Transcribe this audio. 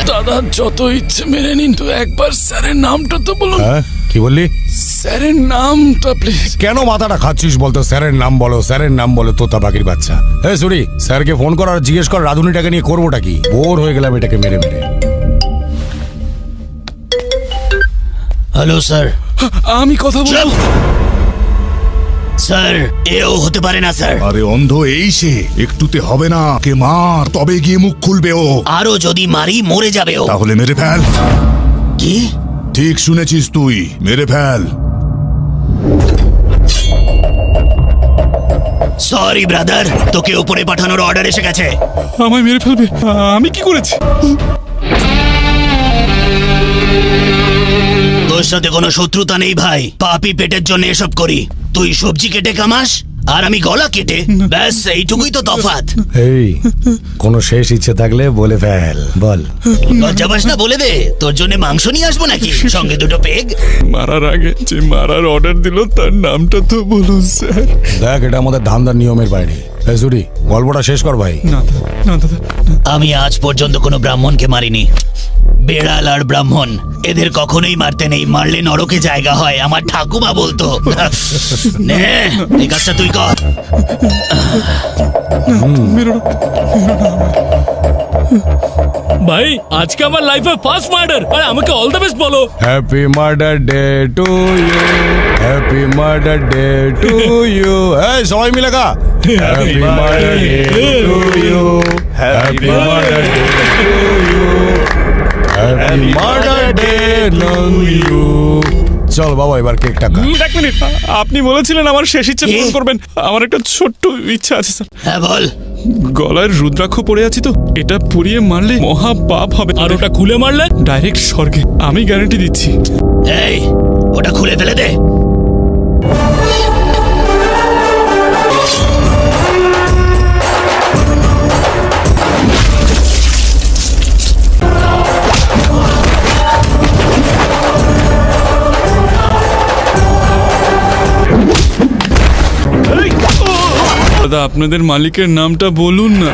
দাদা যত ইচ্ছে মেনে নিন, তো একবার স্যারের নামটা তো বলুন। হ্যাঁ কি বললি? স্যারের নামটা প্লিজ। কেন মাথাটা খাচ্ছিস বলতো? স্যারের নাম বলো, স্যারের নাম বলো, তোতা পাখির বাচ্চা। এই সুরি, স্যারকে ফোন কর আর জিজ্ঞেস কর রাধুনিটাকে নিয়ে করবোটা কি। বোর হয়ে গেলাম এটাকে মেরে মেরে। Hello sir. আমি কথা বলবো। স্যার এও হতে পারে না স্যার। আরে অন্ধ এই সে, একটুতে হবে না, কে মার, তবে গিয়ে মুখ খুলবে ও। আরো যদি মারি মরে যাবে ও। তাহলে মেরে ফেল। কি? ঠিক শুনেছিস তুই, মেরে ফেল। সরি ব্রাদার, তোকে উপরে পাঠানোর অর্ডার এসে গেছে। আমায় মেরে ফেলবে? আমি কি করেছি? তোর সাথে কোনো শত্রুতা নেই ভাই, পাপি পেটের জন্য এসব করি। তুই সবজি কেটে কামাস আর আমি গলা কেটে, ব্যাস এইটুকুই তো তফাৎ। এই কোনো শেষ ইচ্ছে থাকলে বলে ফেল, বল। লজ্জা পাস না? বলে দে, তোর জন্য মাংস নিয়ে আসবো নাকি সঙ্গে দুটো পেগ? মারার আগে যে মারার অর্ডার দিল তার নামটা তো বলুন স্যার। দেখ এটা আমাদের ধান্দার নিয়মের বাইরে। এই সুরি, গল্পটা শেষ কর ভাই। না দাদা। আমি আজ পর্যন্ত কোনো ব্রাহ্মণকে মারিনি। বেড়াল আর ব্রাহ্মণ এদের কখনোই মারতে নেই, মারলে নরকে জায়গা হয়, আমার ঠাকুমা বলতো। নে এই কাজটা তুই কর। ভাই আজকে আমার লাইফে ফার্স্ট মার্ডার, আর আমাকে অল দ্য বেস্ট বলো। Happy murder day to you, happy murder day to you. এই সবাই মিলে গা। Happy murder day to you, happy murder day to you, happy murder day to you. চল বাবা এবার কেকটা খা। এক মিনিট, আপনি বলেছিলেন আমার শেষ ইচ্ছে পূরণ করবেন। আমার একটা ছোট্ট ইচ্ছা আছে স্যার। হ্যাঁ বল। গলায় রুদ্রাক্ষ পড়ে আছি তো, এটা পুড়িয়ে মারলে মহা পাপ হবে, আর ওটা খুলে মারলে ডাইরেক্ট স্বর্গে, আমি গ্যারান্টি দিচ্ছি। এই ওটা খুলে ফেলে দে। দাদা আপনাদের মালিকের নামটা বলুন না।